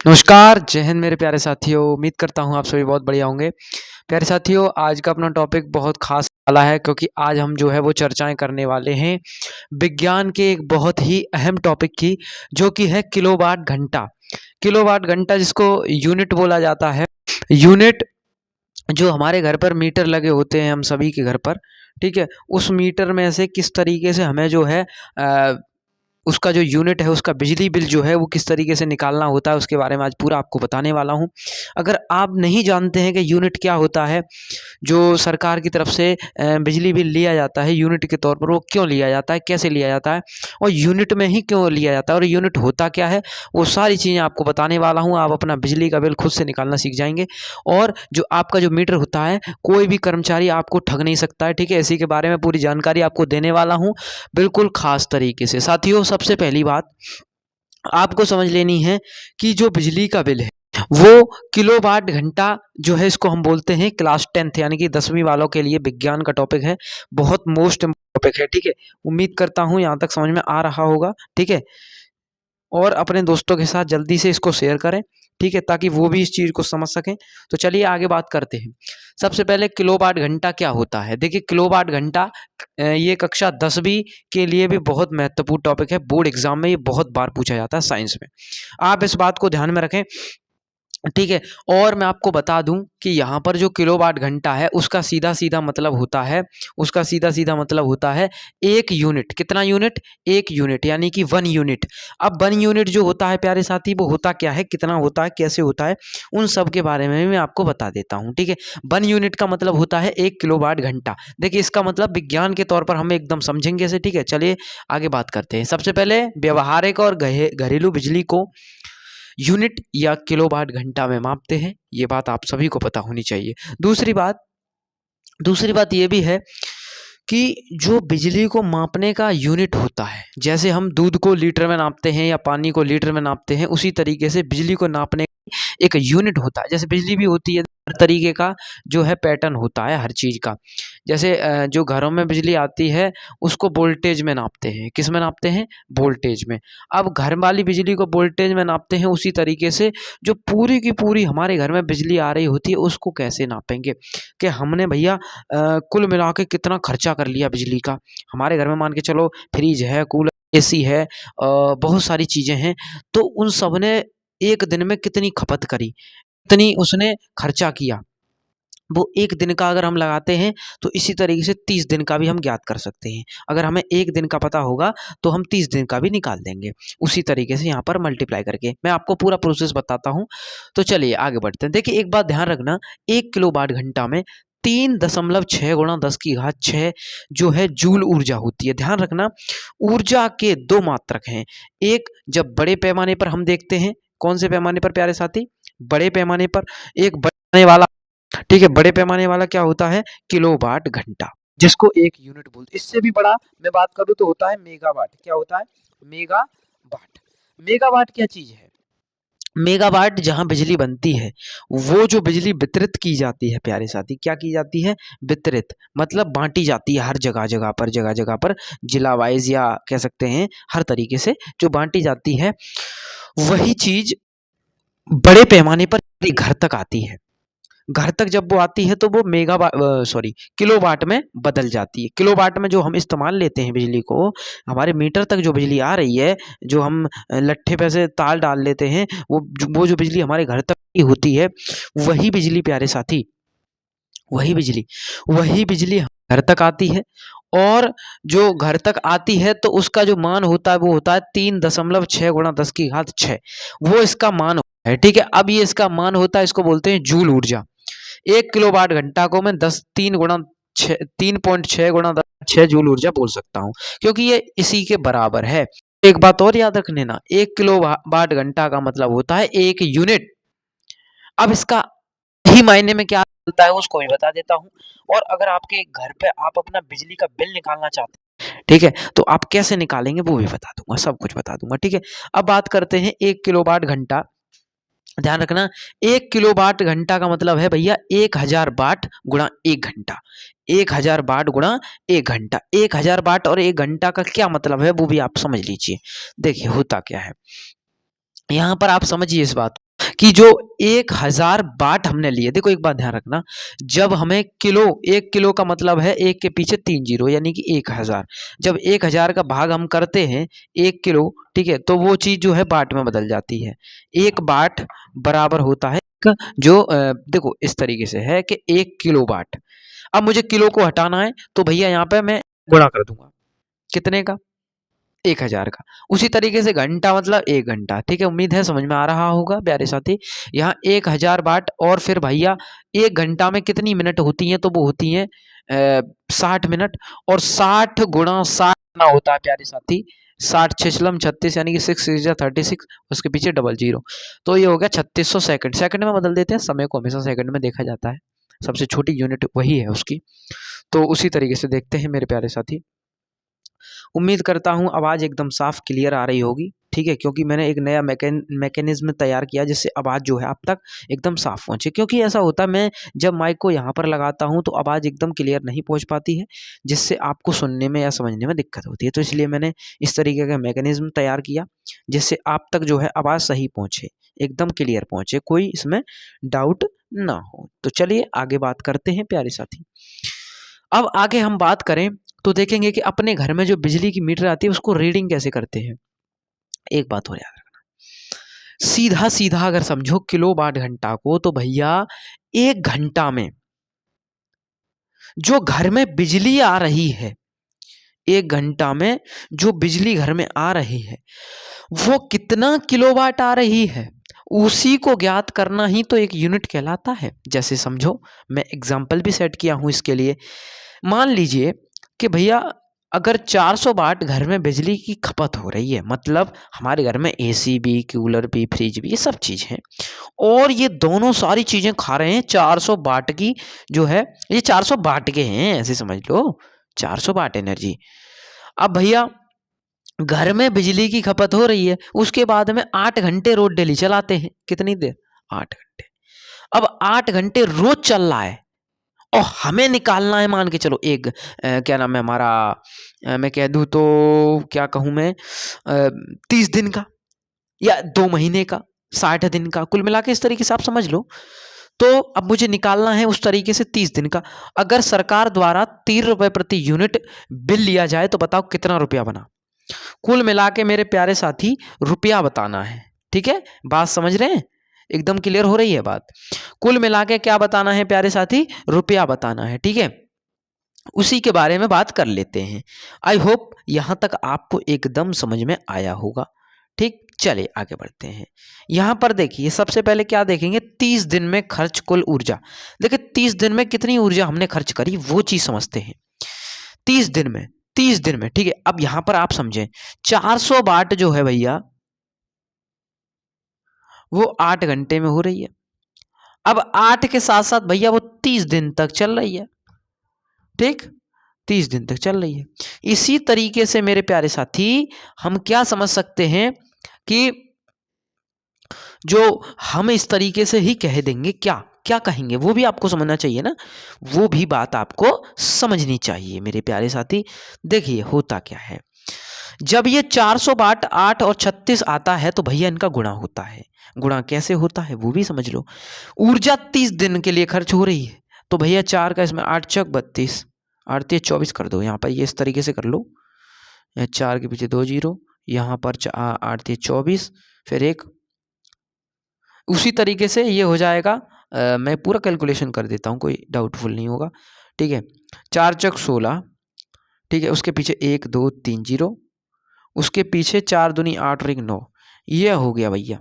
नमस्कार, जय हिंद मेरे प्यारे साथियों। उम्मीद करता हूँ आप सभी बहुत बढ़िया होंगे। प्यारे साथियों, आज का अपना टॉपिक बहुत ख़ास वाला है क्योंकि आज हम जो है वो चर्चाएँ करने वाले हैं विज्ञान के एक बहुत ही अहम टॉपिक की, जो कि है किलोवाट घंटा। किलोवाट घंटा जिसको यूनिट बोला जाता है। यूनिट जो हमारे घर पर मीटर लगे होते हैं हम सभी के घर पर, ठीक है? उस मीटर में से किस तरीके से हमें जो है उसका जो यूनिट है, उसका बिजली बिल जो है वो किस तरीके से निकालना होता है, उसके बारे में आज पूरा आपको बताने वाला हूँ। अगर आप नहीं जानते हैं कि यूनिट क्या होता है, जो सरकार की तरफ से बिजली बिल लिया जाता है यूनिट के तौर पर, वो क्यों लिया जाता है, कैसे लिया जाता है और यूनिट में ही क्यों लिया जाता है और यूनिट होता क्या है, वो सारी चीज़ें आपको बताने वाला हूँ। आप अपना बिजली का बिल खुद से निकालना सीख जाएँगे और जो आपका जो मीटर होता है, कोई भी कर्मचारी आपको ठग नहीं सकता है, ठीक है? इसी के बारे में पूरी जानकारी आपको देने वाला हूँ, बिल्कुल ख़ास तरीके से। साथियों, सबसे पहली बात आपको समझ लेनी है कि जो बिजली का बिल है, वो किलोवाट घंटा जो है, इसको हम बोलते हैं क्लास 10th यानी कि 10वीं वालों के लिए विज्ञान का टॉपिक है। बहुत मोस्ट इम्पोर्टेंट टॉपिक है, ठीक है? उम्मीद करता हूँ यहाँ तक समझ में आ रहा होगा, ठीक है? और अपने दोस्तों के साथ जल्दी से इसको शेयर करें, ठीक है? ताकि वो भी इस चीज़ को समझ सकें। तो चलिए आगे बात करते हैं। सबसे पहले किलोवाट घंटा क्या होता है? देखिए, किलोवाट घंटा ये कक्षा 10वीं के लिए भी बहुत महत्वपूर्ण टॉपिक है। बोर्ड एग्ज़ाम में ये बहुत बार पूछा जाता है साइंस में। आप इस बात को ध्यान में रखें, ठीक है? और मैं आपको बता दूँ कि यहाँ पर जो किलोवाट घंटा है, उसका सीधा-सीधा मतलब होता है 1 यूनिट। कितना यूनिट? 1 यूनिट यानी कि 1 यूनिट। अब 1 यूनिट जो होता है प्यारे साथी, वो होता क्या है, कितना होता है, कैसे होता है, उन सब के बारे में मैं आपको बता देता हूँ, ठीक है? 1 यूनिट का मतलब होता है 1 किलोवाट घंटा। देखिए, इसका मतलब विज्ञान के तौर पर हम एकदम समझेंगे इसे, ठीक है? चलिए आगे बात करते हैं। सबसे पहले व्यावहारिक और घरेलू बिजली को यूनिट या किलोवाट घंटा में मापते हैं, ये बात आप सभी को पता होनी चाहिए। दूसरी बात ये भी है कि जो बिजली को मापने का यूनिट होता है, जैसे हम दूध को लीटर में नापते हैं या पानी को लीटर में नापते हैं, उसी तरीके से बिजली को नापने एक यूनिट होता है। जैसे बिजली भी होती है, हर तरीके का जो है पैटर्न होता है हर चीज़ का। जैसे जो घरों में बिजली आती है, उसको वोल्टेज में नापते हैं। किस में नापते हैं? वोल्टेज में। अब घर वाली बिजली को वोल्टेज में नापते हैं, उसी तरीके से जो पूरी की पूरी हमारे घर में बिजली आ रही होती है, उसको कैसे नापेंगे कि हमने भैया कुल मिला के कितना खर्चा कर लिया बिजली का। हमारे घर में मान के चलो फ्रिज है, कूलर, एसी है, बहुत सारी चीज़ें हैं, तो उन सब ने 1 दिन में कितनी खपत करी, कितनी उसने खर्चा किया। वो 1 दिन का अगर हम लगाते हैं, तो इसी तरीके से 30 दिन का भी हम ज्ञात कर सकते हैं। अगर हमें 1 दिन का पता होगा, तो हम 30 दिन का भी निकाल देंगे। उसी तरीके से यहाँ पर मल्टीप्लाई करके। मैं आपको पूरा प्रोसेस बताता हूँ। तो चलिए आगे बढ़ते हैं। देखिए, एक बात ध्यान रखना, 1 किलोवाट घंटा में 3.6 गुणा 10 की घात 6 जो है जूल ऊर्जा होती है। ध्यान रखना, ऊर्जा के 2 मात्रक हैं। एक जब बड़े पैमाने पर हम देखते हैं, कौन से पैमाने पर प्यारे साथी? बड़े पैमाने पर। एक बड़े वाला, ठीक है? बड़े पैमाने वाला क्या होता है? किलोवाट घंटा, जिसको 1 यूनिट बोलते हैं। इससे भी बड़ा मैं बात करूँ तो होता है मेगावाट। क्या होता है? मेगावाट। मेगावाट क्या चीज़ है? मेगावाट जहाँ बिजली बनती है, वो जो बिजली वितरित की जाती है प्यारे साथी, क्या की जाती है? वितरित, मतलब बाँटी जाती है हर जगह-जगह पर जिला वाइज़ या कह सकते हैं हर तरीके से जो बाँटी जाती है, वही चीज़ बड़े पैमाने पर घर तक आती है। घर तक जब वो आती है, तो वो किलोवाट में बदल जाती है। किलोवाट में जो हम इस्तेमाल लेते हैं बिजली को, हमारे मीटर तक जो बिजली आ रही है, जो हम लट्ठे पे से तार डाल लेते हैं, वो जो बिजली हमारे घर तक की होती है, वही बिजली प्यारे साथी, वही बिजली घर तक आती है। और जो घर तक आती है, तो उसका जो मान होता है, वो होता है 3.6 गुणा 10 की घात 6। वो इसका मान होता है, ठीक है? अब ये इसका मान होता है, इसको बोलते हैं जूल ऊर्जा। 1 किलोवाट घंटा को मैं 3.6 गुणा 6 जूल ऊर्जा बोल सकता हूँ, क्योंकि ये इसी के बराबर है। एक बात और याद रख लेना, 1 किलोवाट घंटा का मतलब होता है 1 यूनिट। अब इसका ही मायने में क्या मिलता है, उसको भी बता देता हूँ। और अगर आपके घर पे आप अपना बिजली का बिल निकालना चाहते हैं, ठीक है? तो आप कैसे निकालेंगे, वो भी बता दूँगा, सब कुछ बता दूँगा, ठीक है? अब बात करते हैं 1 किलोवाट घंटा। ध्यान रखना, 1 किलोवाट घंटा का मतलब है भैया 1000 वाट गुणा 1 घंटा। 1000 वाट गुणा 1 घंटा। 1000 वाट और 1 घंटा का क्या मतलब है, वो भी आप समझ लीजिए। देखिए होता क्या है, यहाँ पर आप समझिए इस बात को। कि जो 1000 वाट हमने लिए, देखो एक बात ध्यान रखना, जब हमें किलो, 1 किलो का मतलब है 1 के पीछे 3 जीरो यानी कि 1000, जब 1000 का भाग हम करते हैं 1 किलो, ठीक है, तो वो चीज जो है वाट में बदल जाती है। 1 वाट बराबर होता है जो देखो इस तरीके से है कि 1 किलो वाट। अब मुझे किलो को हटाना है तो भैया यहाँ पे मैं गुणा कर दूंगा, कितने का, 1000 का। उसी तरीके से घंटा मतलब 1 घंटा, ठीक है। उम्मीद है समझ में आ रहा होगा प्यारे साथी। यहाँ 1000 वाट और फिर भैया 1 घंटा में कितनी मिनट होती हैं, तो वो होती हैं 60 मिनट, और 60 गुणा 60 ना होता है प्यारे साथी, 60 छिछलम 36 यानी कि 6 उसके पीछे डबल जीरो, तो ये हो गया 3600 सेकंड। सेकंड में बदल देते हैं, समय को हमेशा सेकंड में देखा जाता है, सबसे छोटी यूनिट वही है उसकी। तो उसी तरीके से देखते हैं मेरे प्यारे साथी। उम्मीद करता हूँ आवाज़ एकदम साफ क्लियर आ रही होगी, ठीक है, क्योंकि मैंने एक नया मैकेनिज्म तैयार किया जिससे आवाज़ जो है आप तक एकदम साफ पहुँचे। क्योंकि ऐसा होता है, मैं जब माइक को यहाँ पर लगाता हूँ तो आवाज़ एकदम क्लियर नहीं पहुँच पाती है, जिससे आपको सुनने में या समझने में दिक्कत होती है। तो इसलिए मैंने इस तरीके का मैकेनिज्म तैयार किया जिससे आप तक जो है आवाज़ सही पहुँचे, एकदम क्लियर पहुँचे, कोई इसमें डाउट ना हो। तो चलिए आगे बात करते हैं प्यारे साथी। अब आगे हम बात करें तो देखेंगे कि अपने घर में जो बिजली की मीटर आती है उसको रीडिंग कैसे करते हैं। एक बात और याद रखना, सीधा सीधा अगर समझो किलो वाट घंटा को, तो भैया 1 घंटा में जो घर में बिजली आ रही है, 1 घंटा में जो बिजली घर में आ रही है वो कितना किलोवाट आ रही है, उसी को ज्ञात करना ही तो एक यूनिट कहलाता है। जैसे समझो, मैं एग्जाम्पल भी सेट किया हूं इसके लिए। मान लीजिए कि भैया अगर 400 वाट घर में बिजली की खपत हो रही है, मतलब हमारे घर में एसी भी, कूलर भी, फ्रिज भी, ये सब चीज़ हैं, और ये दोनों सारी चीज़ें खा रहे हैं 400 वाट की जो है, ये 400 वाट के हैं, ऐसे समझ लो 400 वाट एनर्जी। अब भैया घर में बिजली की खपत हो रही है, उसके बाद में 8 घंटे रोज डेली चलाते हैं, कितनी देर, 8 घंटे। अब 8 घंटे रोज चल रहा है और हमें निकालना है, मान के चलो एक क्या नाम है हमारा, मैं कह दूं तो क्या कहूं मैं, 30 दिन का या 2 महीने का, 60 दिन का, कुल मिला के इस तरीके से आप समझ लो। तो अब मुझे निकालना है उस तरीके से 30 दिन का। अगर सरकार द्वारा 3 रुपए प्रति यूनिट बिल लिया जाए तो बताओ कितना रुपया बना। कुल मिला के मेरे प्यारे साथी रुपया बताना है, ठीक है, बात समझ रहे हैं, एकदम क्लियर हो रही है बात। कुल मिला के क्या बताना है प्यारे साथी, रुपया बताना है, ठीक है। उसी के बारे में बात कर लेते हैं। आई होप यहां तक आपको एकदम समझ में आया होगा, ठीक। चलिए आगे बढ़ते हैं। यहां पर देखिए सबसे पहले क्या देखेंगे, 30 दिन में खर्च कुल ऊर्जा। देखिए 30 दिन में कितनी ऊर्जा हमने खर्च करी वो चीज समझते हैं। 30 दिन में, 30 दिन में, ठीक है। अब यहां पर आप समझें 400 वाट जो है भैया वो 8 घंटे में हो रही है। अब 8 के साथ साथ भैया वो 30 दिन तक चल रही है, ठीक, 30 दिन तक चल रही है। इसी तरीके से मेरे प्यारे साथी हम क्या समझ सकते हैं कि जो हम इस तरीके से ही कह देंगे, क्या क्या कहेंगे वो भी आपको समझना चाहिए ना, वो भी बात आपको समझनी चाहिए मेरे प्यारे साथी। देखिए होता क्या है, जब ये 400 वाट 8 और 36 आता है तो भैया इनका गुणा होता है। गुणा कैसे होता है वो भी समझ लो। ऊर्जा 30 दिन के लिए खर्च हो रही है तो भैया 4 का इसमें 8 चौक 32, 8 3 24 कर दो, यहाँ पर ये इस तरीके से कर लो, 4 के पीछे 2 जीरो, यहाँ पर 8 3 24, फिर एक, उसी तरीके से ये हो जाएगा। मैं पूरा कैलकुलेशन कर देता हूँ, कोई डाउटफुल नहीं होगा, ठीक है। 4 चौक 16, ठीक है, उसके पीछे 1 2 3 जीरो, उसके पीछे 4 दूनी 8 और 1 9, ये हो गया भैया।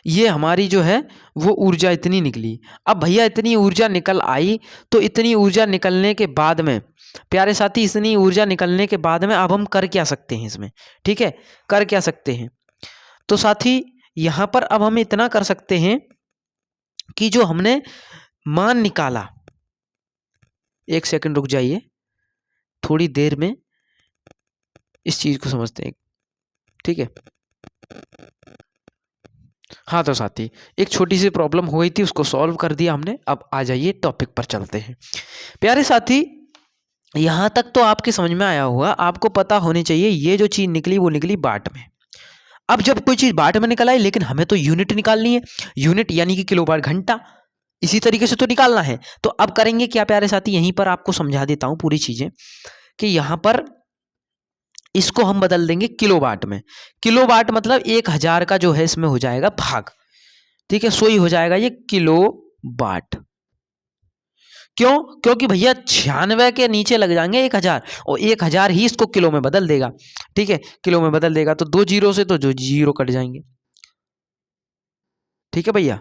ये हमारी जो है वो ऊर्जा इतनी निकली। अब भैया इतनी ऊर्जा निकल आई तो इतनी ऊर्जा निकलने के बाद में प्यारे साथी, इतनी ऊर्जा निकलने के बाद में अब हम कर क्या सकते हैं इसमें, ठीक है, कर क्या सकते हैं। तो साथी यहाँ पर अब हम इतना कर सकते हैं कि जो हमने मान निकाला, एक सेकंड रुक जाइए, थोड़ी देर में इस चीज को समझते हैं, ठीक है। हाँ तो साथी एक छोटी सी प्रॉब्लम हो गई थी, उसको सॉल्व कर दिया हमने। अब आ जाइए टॉपिक पर चलते हैं प्यारे साथी। यहाँ तक तो आपके समझ में आया होगा, आपको पता होनी चाहिए ये जो चीज़ निकली वो निकली वाट में। अब जब कोई चीज वाट में निकल आई, लेकिन हमें तो यूनिट निकालनी है, यूनिट यानी कि किलोवाट घंटा, इसी तरीके से तो निकालना है। तो अब करेंगे क्या प्यारे साथी, यहीं पर आपको समझा देता हूं पूरी चीजें, कि यहां पर इसको हम बदल देंगे किलोवाट में। किलोवाट मतलब 1000 का जो है इसमें हो जाएगा भाग, ठीक है, सोई हो जाएगा ये किलोवाट। क्यों? क्योंकि भैया 96 के नीचे लग जाएंगे 1000, और 1000 ही इसको किलो में बदल देगा, ठीक है, किलो में बदल देगा। तो 2 जीरो से तो जो जीरो कट जाएंगे, ठीक है भैया,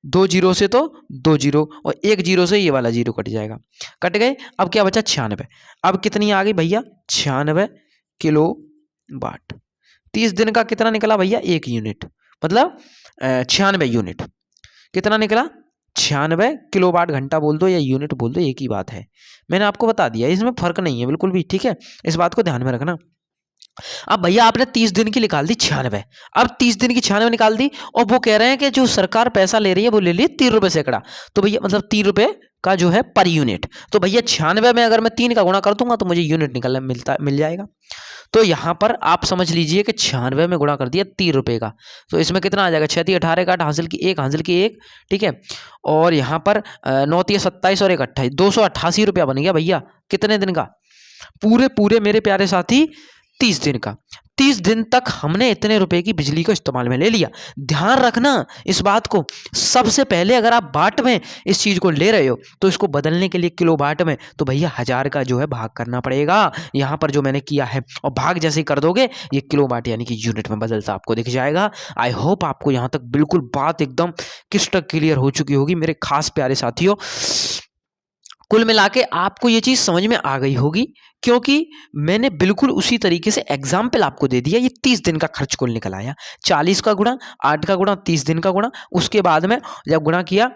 2 जीरो से तो 2 जीरो, और 1 जीरो से ये वाला जीरो कट जाएगा, कट गए। अब क्या बचा 96। अब कितनी आ गई भैया 96 किलो वाट। 30 दिन का कितना निकला भैया 1 यूनिट, मतलब 96 यूनिट। कितना निकला 96 किलोवाट घंटा बोल दो या यूनिट बोल दो, एक ही बात है, मैंने आपको बता दिया, इसमें फर्क नहीं है बिल्कुल भी, ठीक है, इस बात को ध्यान में रखना। अब भैया आपने 30 दिन की निकाल दी 96, अब 30 दिन की 96 निकाल दी, और वो कह रहे हैं कि जो सरकार पैसा ले रही है वो ले ली 3 रुपए सैकड़ा, तो भैया मतलब 3 रुपए का जो है पर यूनिट। तो भैया 96 में अगर मैं 3 का गुणा कर दूंगा तो मुझे यूनिट मिल जाएगा। तो यहां पर आप समझ लीजिए कि 96 में गुणा कर दिया 3 रुपए का, तो इसमें कितना आ जाएगा 6 × 18 का हासिल की 1 हासिल की 1, ठीक है, और यहाँ पर 9 × 27 और 1 28, 288 रुपया बन गया भैया। कितने दिन का? पूरे पूरे मेरे प्यारे साथी 30 दिन का। 30 दिन तक हमने इतने रुपए की बिजली को इस्तेमाल में ले लिया। ध्यान रखना इस बात को, सबसे पहले अगर आप वाट में इस चीज को ले रहे हो तो इसको बदलने के लिए किलो वाट में, तो भैया 1000 का जो है भाग करना पड़ेगा यहाँ पर जो मैंने किया है, और भाग जैसे ही कर दोगे ये किलो वाट यानी कि यूनिट में बदलता आपको दिख जाएगा। आई होप आपको यहाँ तक बिल्कुल बात एकदम क्रिस्टल क्लियर हो चुकी होगी मेरे खास प्यारे साथियों। कुल मिला के आपको ये चीज समझ में आ गई होगी, क्योंकि मैंने बिल्कुल उसी तरीके से एग्जाम्पल आपको दे दिया। ये 30 दिन का खर्च कुल निकल आया, 40 का गुणा 8 का गुणा 30 दिन का गुणा, उसके बाद में जब गुणा किया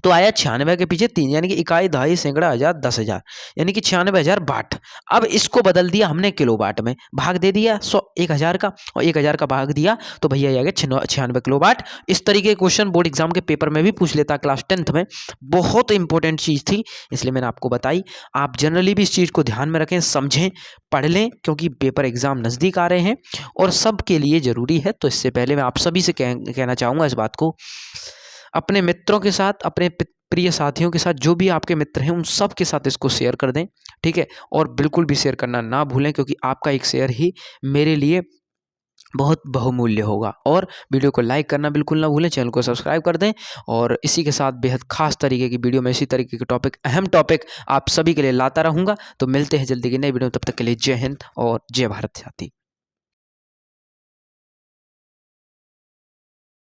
तो आया 96 के पीछे 3, यानी कि इकाई दहाई सैकड़ा हजार 10,000, यानी कि 96,000 वाट। अब इसको बदल दिया हमने किलो वाट में, भाग दे दिया 1000 का, और 1000 का भाग दिया तो भैया आ गया 96 किलो वाट। इस तरीके के क्वेश्चन बोर्ड एग्जाम के पेपर में भी पूछ लेता क्लास 10th में, बहुत इंपॉर्टेंट चीज थी इसलिए मैंने आपको बताई। आप जनरली भी इस चीज को ध्यान में रखें, समझें, पढ़ लें, क्योंकि पेपर एग्जाम नजदीक आ रहे हैं और सबके लिए जरूरी है। तो इससे पहले मैं आप सभी से कहना चाहूंगा इस बात को, अपने मित्रों के साथ, अपने प्रिय साथियों के साथ, जो भी आपके मित्र हैं उन सब के साथ इसको शेयर कर दें, ठीक है, और बिल्कुल भी शेयर करना ना भूलें, क्योंकि आपका एक शेयर ही मेरे लिए बहुत बहुमूल्य होगा। और वीडियो को लाइक करना बिल्कुल ना भूलें, चैनल को सब्सक्राइब कर दें, और इसी के साथ बेहद खास तरीके की वीडियो में इसी तरीके के टॉपिक, अहम टॉपिक आप सभी के लिए लाता रहूंगा। तो मिलते हैं जल्दी की नई वीडियो, तब तक के लिए जय हिंद और जय भारत साथी।